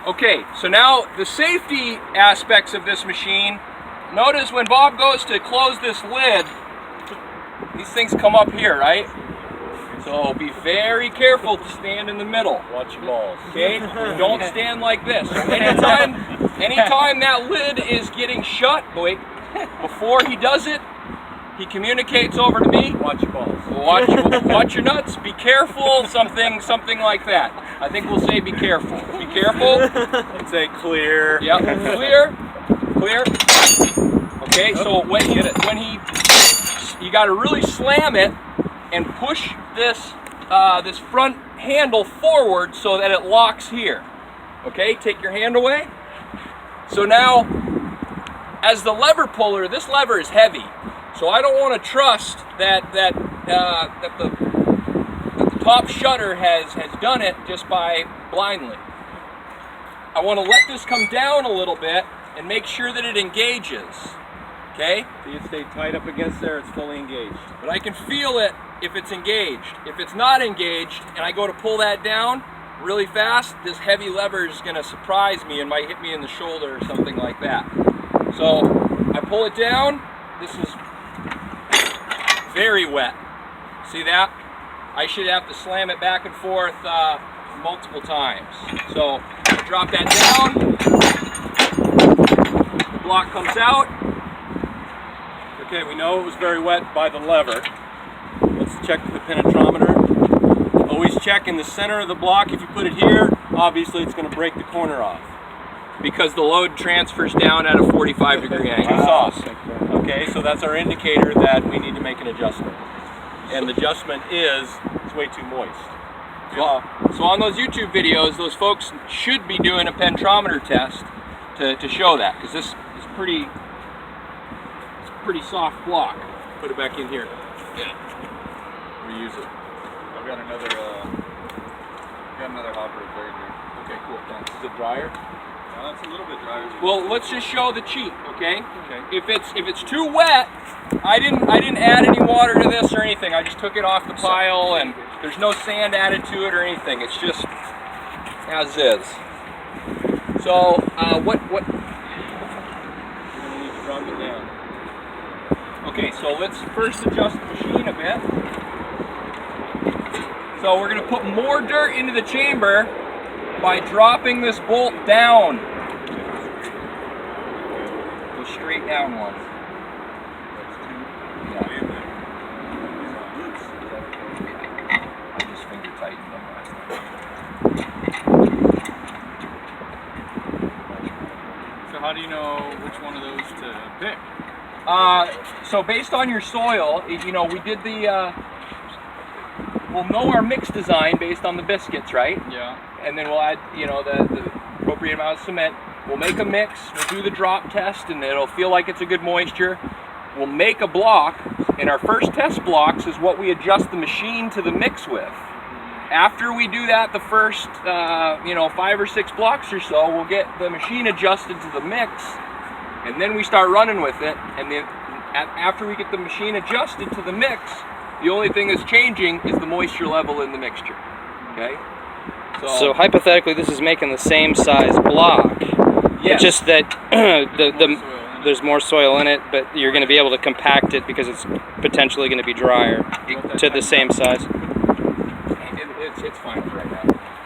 Okay, so now the safety aspects of this machine. Notice when Bob goes to close this lid, these things come up here, right? So be very careful to stand in the middle. Watch your balls. Okay? Don't stand like this. So anytime that lid is getting shut, before he does it, he communicates over to me. Watch your balls. Watch your nuts. Be careful. Something like that. I think we'll say be careful. Be careful. Let's say clear. Yep. Clear. Okay. So when you got to really slam it and push this this front handle forward so that it locks here. Okay. Take your hand away. So now, as the lever puller, this lever is heavy. So I don't want to trust that the top shutter has done it just by blindly. I want to let this come down a little bit and make sure that it engages. Okay? So you stay tight up against there, it's fully engaged. But I can feel it if it's engaged. If it's not engaged and I go to pull that down really fast, this heavy lever is going to surprise me and might hit me in the shoulder or something like that. So I pull it down. This is very wet. See that? I should have to slam it back and forth multiple times. So I drop that down. The block comes out. Okay, we know it was very wet by the lever. Let's check the penetrometer. Always check in the center of the block. If you put it here, obviously it's going to break the corner off. Because the load transfers down at a 45-degree angle. Too soft. Okay, so that's our indicator that we need to make an adjustment. And the adjustment is, it's way too moist. So on those YouTube videos, those folks should be doing a penetrometer test to show that, because this is pretty soft block. Put it back in here. Yeah. Reuse it. I've got another hopper there, dude. Okay, cool, thanks. Is it drier? No, it's a little bit drier. Well, let's just show the cheat, okay? Okay. If it's too wet, I didn't add any water to this or anything. I just took it off the pile, and there's no sand added to it or anything. It's just as is. So what? You're gonna need to drop it down. Okay, so let's first adjust the machine a bit. So we're gonna put more dirt into the chamber by dropping this bolt down. Go straight down one. Yeah. I just finger tightened them last time. So how do you know which one of those to pick? So based on your soil, you know, we did the, we'll know our mix design based on the biscuits, right? Yeah. And then we'll add, you know, the appropriate amount of cement. We'll make a mix, we'll do the drop test, and it'll feel like it's a good moisture. We'll make a block, and our first test blocks is what we adjust the machine to the mix with. After we do that, the first, 5 or 6 blocks or so, we'll get the machine adjusted to the mix, and then we start running with it. And then after we get the machine adjusted to the mix, the only thing that's changing is the moisture level in the mixture. Okay? So hypothetically, this is making the same size block. Yes. It's just that there's more soil in it, but you're going to be able to compact it because it's potentially going to be drier to the same size. It's fine right now.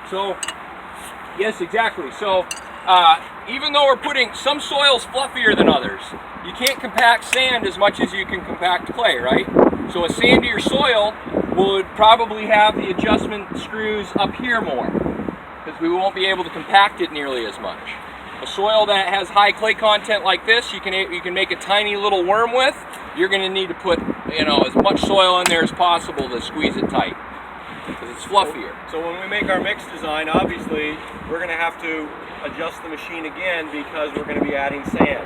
So, yes, exactly. So, even though we're putting some soils fluffier than others, you can't compact sand as much as you can compact clay, right? So a sandier soil would probably have the adjustment screws up here more, because we won't be able to compact it nearly as much. A soil that has high clay content like this, you can make a tiny little worm with. You're going to need to put, as much soil in there as possible to squeeze it tight, because it's fluffier. So when we make our mix design, obviously we're going to have to adjust the machine again because we're going to be adding sand.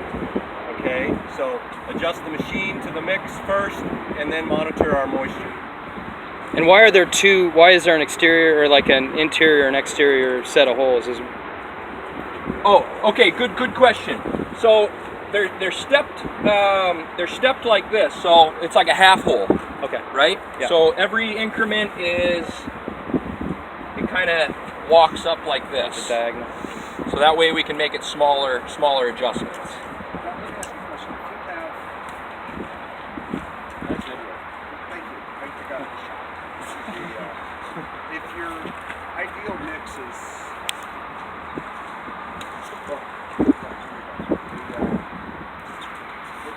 Okay, so adjust the machine to the mix first, and then monitor our moisture. And why is there an exterior or like an interior and exterior set of holes? Oh, okay, good question. So they're stepped like this, so it's like a half hole. Okay. Right? Yeah. So every increment it kind of walks up like this. It's a diagonal. So that way we can make it smaller adjustments. Let me ask you a question. If you have, thank you. I got a shot. If your ideal mix is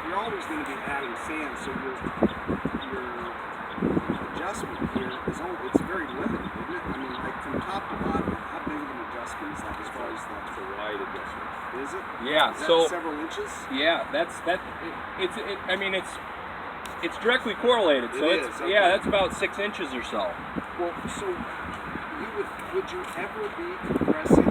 you're always going to be adding sand, so your adjustment here is only, it's very limited, isn't it? I mean, like from top to bottom, how big of an adjustment is that as far as It's a wide adjustment. is it? Yeah. Is that So several inches? yeah, I mean, it's directly correlated. So It it's is, okay. yeah, that's about 6 inches or so. Well, so would you ever be compressing a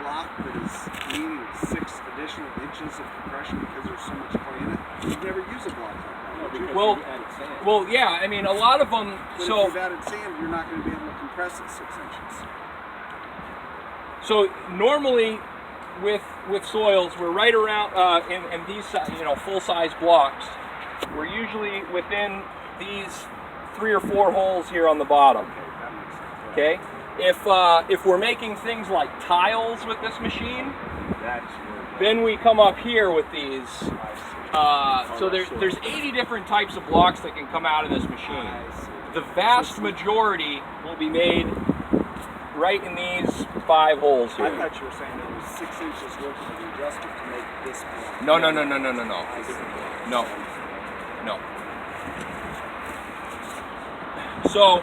block that is needing 6 additional inches of compression because there's so much clay in it? You'd never use a block like that, would you? Well, you added sand. well, yeah. I mean, a lot of them. But So if you've added sand, you're not going to be able to compress it 6 inches. So normally, with soils, we're right around in these full size blocks. We're usually within these 3 or 4 holes here on the bottom. That makes sense. Okay. If we're making things like tiles with this machine, That's where then we come up here with these. So there's 80 different types of blocks that can come out of this machine. The vast majority will be made right in these 5 holes I here. thought you were saying there was 6 inches worth of adjustment to make this block. No. I see. No. No. So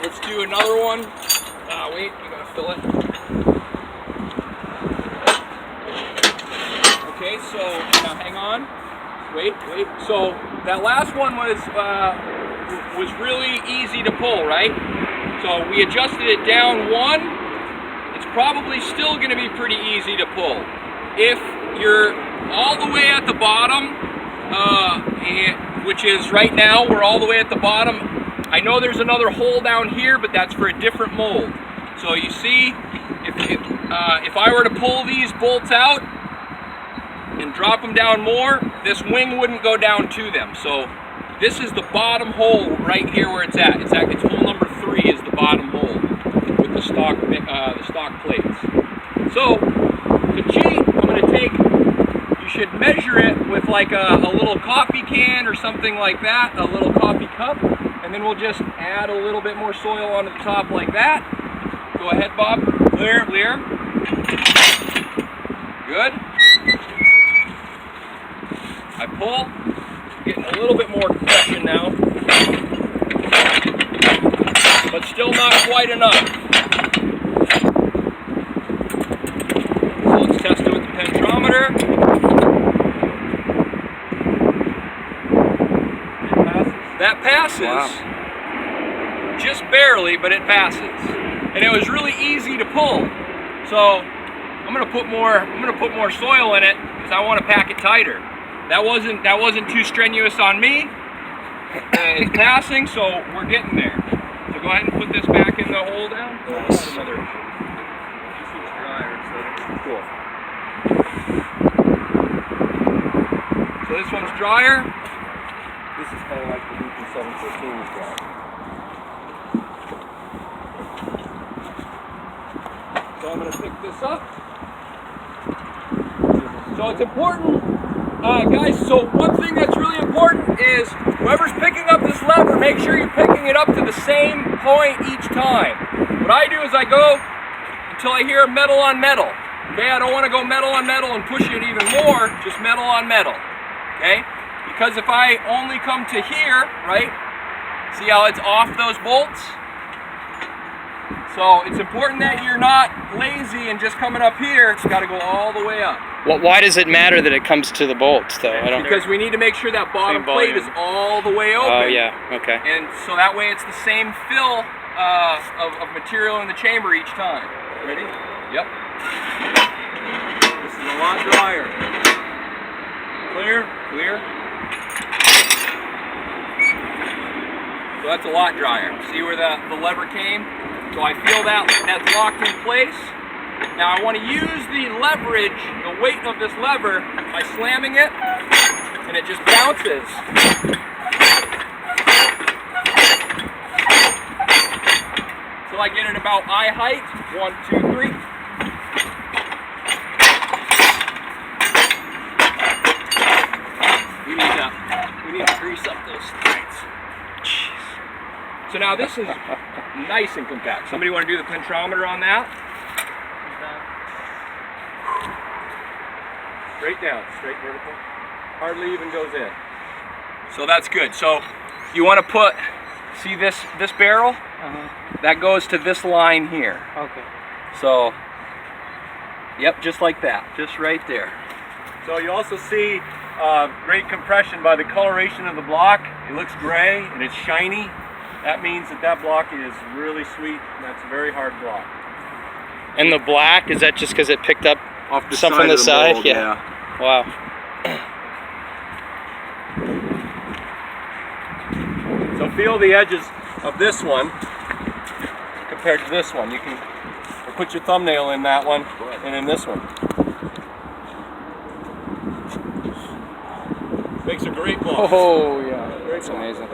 let's do another one. Wait, you gotta fill it. Okay, so now hang on. Wait. So that last one was really easy to pull, right? So we adjusted it down 1. It's probably still going to be pretty easy to pull. If you're all the way at the bottom, which is right now, we're all the way at the bottom. I know there's another hole down here, but that's for a different mold. So you see, if I were to pull these bolts out and drop them down more, this wing wouldn't go down to them. So this is the bottom hole right here where it's at. It's hole number 3 is the bottom hole with the stock plates. So to cheat, I'm going to take. You should measure it with like a little coffee can or something like that, a little coffee cup, and then we'll just add a little bit more soil onto the top like that. Go ahead, Bob. Clear. Good. I pull. Getting a little bit more compression now, but still not quite enough. So let's test it with the pentometer. That passes. Wow. Just barely, but it passes. And it was really easy to pull. So I'm gonna put more soil in it because I want to pack it tighter. That wasn't too strenuous on me. It's passing, so we're getting there. So go ahead and put this back in the hole down. Nice. Another. This one's drier, so Cool. So this one's drier. This is kind of like the BP714 as well. So I'm going to pick this up. So it's important, guys, so one thing that's really important is whoever's picking up this lever, make sure you're picking it up to the same point each time. What I do is I go until I hear metal on metal. Okay, I don't want to go metal on metal and push it even more, just metal on metal. Okay, because if I only come to here, right, see how it's off those bolts? So it's important that you're not lazy and just coming up here. It's got to go all the way up. Why does it matter that it comes to the bolts, though? I don't. Because we need to make sure that bottom Same plate volume. is all the way open. Oh yeah. Okay. And so that way it's the same fill of material in the chamber each time. Ready? Yep. This is a lot drier. Clear? So that's a lot drier. See where the lever came? So I feel that's locked in place. Now I want to use the leverage, the weight of this lever, by slamming it, and it just bounces. Till I get it about eye height. 1, 2, 3. now this is nice and compact. Somebody want to do the pentrometer on that? Straight down, straight vertical. Hardly even goes in. So that's good. So you want to put, see this barrel? That goes to this line here. Okay. So, yep, just like that, just right there. So you also see great compression by the coloration of the block. It looks gray and it's shiny. That means that block is really sweet, and that's a very hard block. And the black, is that just because it picked up Off the some side from the of the side? mold, Yeah. Wow. So feel the edges of this one compared to this one. You can put your thumbnail in that one and in this one. Makes a great block. Oh, yeah. That's amazing.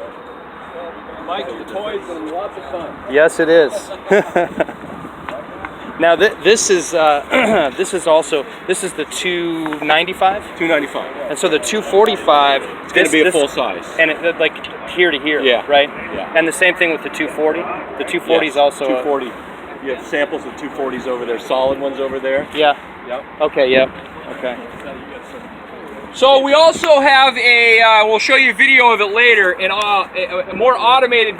Mike, your toys and lots of fun. Yes, it is. Now this is this is the 295, 295. and so the 245. It's going to be a full size. and it like here to here. Yeah. Right. Yeah. And the same thing with the 240. The 240 is also 240. You have samples of 240s over there, solid ones over there. Yeah. Yep. Okay. Yep. Okay. So we also have a, we'll show you a video of it later, a more automated